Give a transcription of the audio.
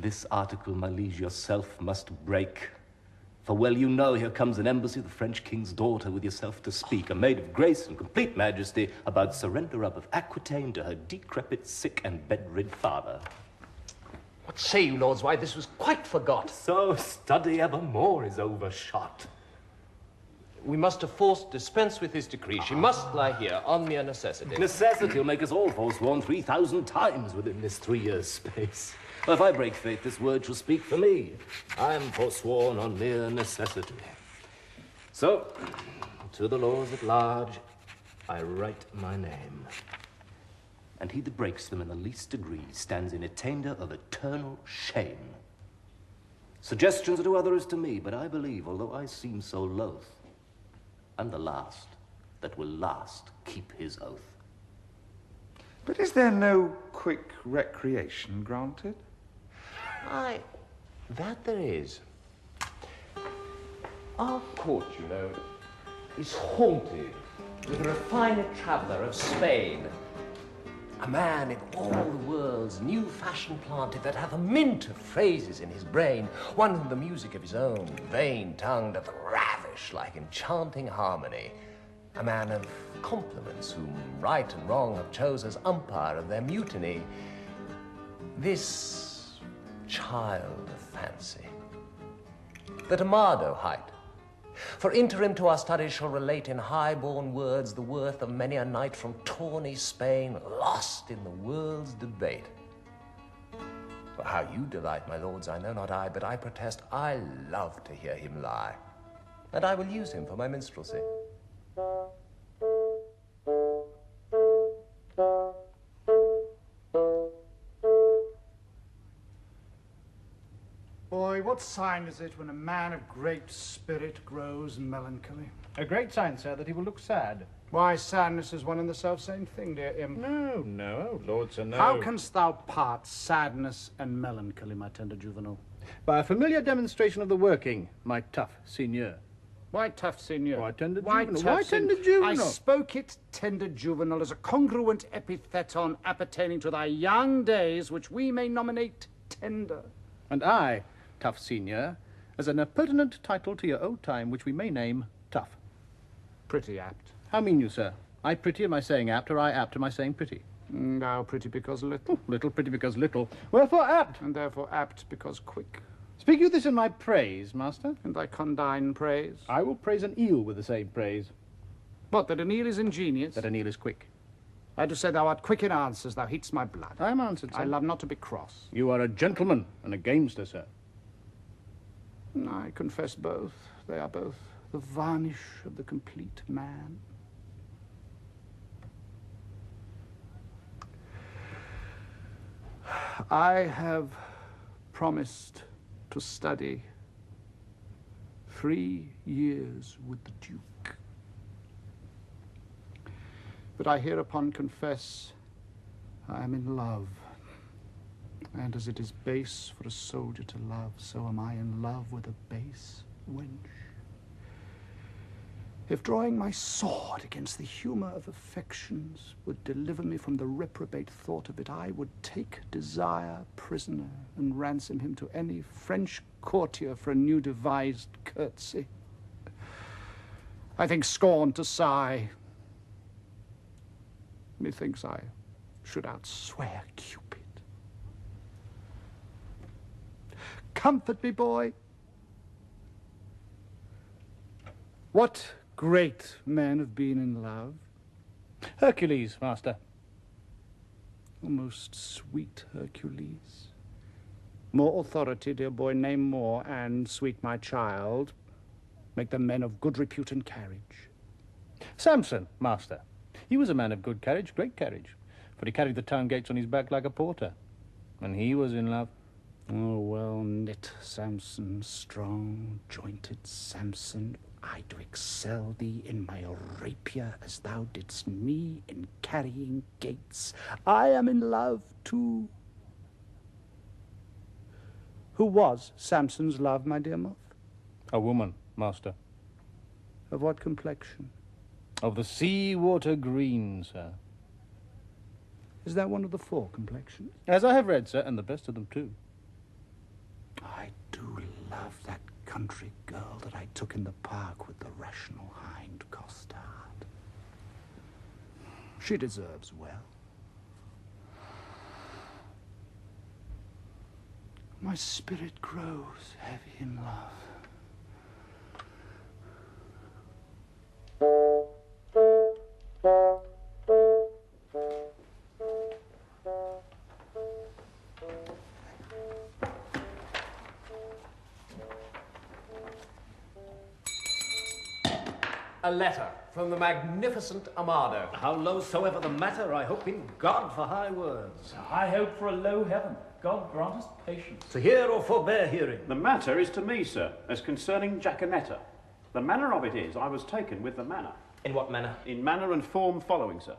This article, my liege, yourself must break. For well you know, here comes an embassy of the French king's daughter with yourself to speak, a maid of grace and complete majesty, about surrender up of Aquitaine to her decrepit, sick, and bedrid father. What say you, lords? Why, this was quite forgot. So study evermore is overshot. We must of force dispense with his decree. She must lie here on mere necessity. Necessity will make us all forsworn 3,000 times within this 3 years' space. Well, if I break faith, this word shall speak for me. I am forsworn on mere necessity. So, to the laws at large, I write my name. And he that breaks them in the least degree stands in attainder of eternal shame. Suggestions are to others to me, but I believe, although I seem so loath, I'm the last that will last keep his oath. But is there no quick recreation granted? Aye, that there is. Our court, you know, is haunted with a refined traveller of Spain. A man in all the world's new fashion planted that hath a mint of phrases in his brain, one whom the music of his own vain tongue doth ravish like enchanting harmony. A man of compliments whom right and wrong have chose as umpire of their mutiny. This child of fancy, that Amado hight, for interim to our studies shall relate in high-born words the worth of many a knight from tawny Spain, lost in the world's debate. For how you delight, my lords, I know not I, but I protest I love to hear him lie, and I will use him for my minstrelsy. Boy, what sign is it when a man of great spirit grows melancholy? A great sign, sir, that he will look sad. Why, sadness is one and the self-same thing, dear imp. No, no, Lord, sir, no. How canst thou part sadness and melancholy, my tender juvenile? By a familiar demonstration of the working, my tough seigneur. Why tough, seigneur? Why tender Why juvenile? tough, Why tender sen- juvenile? I spoke it, tender juvenile, as a congruent epitheton appertaining to thy young days, which we may nominate tender. And I, tough seigneur, as an appurtenant title to your old time, which we may name tough. Pretty apt. How mean you, sir? I pretty am I saying apt, or I apt am I saying pretty? Thou pretty because little. Little pretty because little. Wherefore apt? And therefore apt because quick. Speak you this in my praise, master? In thy condign praise. I will praise an eel with the same praise. What, that an eel is ingenious? That an eel is quick. I do say thou art quick in answers, thou heat'st my blood. I am answered, sir. I love not to be cross. You are a gentleman and a gamester, sir. I confess both. They are both the varnish of the complete man. I have promised to study 3 years with the Duke. But I hereupon confess I am in love. And as it is base for a soldier to love, so am I in love with a base wench. If drawing my sword against the humour of affections would deliver me from the reprobate thought of it, I would take desire prisoner and ransom him to any French courtier for a new devised curtsy. I think scorn to sigh. Methinks I should outswear Cupid. Comfort me, boy. What great men have been in love? Hercules, master. O most sweet Hercules. More authority, dear boy, name more, and, sweet my child, make them men of good repute and carriage. Samson, master. He was a man of good carriage, great carriage, for he carried the town gates on his back like a porter, and he was in love. Oh, well knit Samson, strong jointed Samson, I do excel thee in my rapier as thou didst me in carrying gates. I am in love too. Who was Samson's love, my dear moth? A woman, master. Of what complexion? Of the sea-water green, sir. Is that one of the 4 complexions? As I have read, sir, and the best of them too. love that country girl that I took in the park with the rational hind costard. She deserves well. My spirit grows heavy in love. A letter from the magnificent Amado. How low soever the matter, I hope in God for high words. I hope for a low heaven. God grant us patience. To hear or forbear hearing. The matter is to me, sir, as concerning Jacanetta. The manner of it is, I was taken with the manner. In what manner? In manner and form following, sir.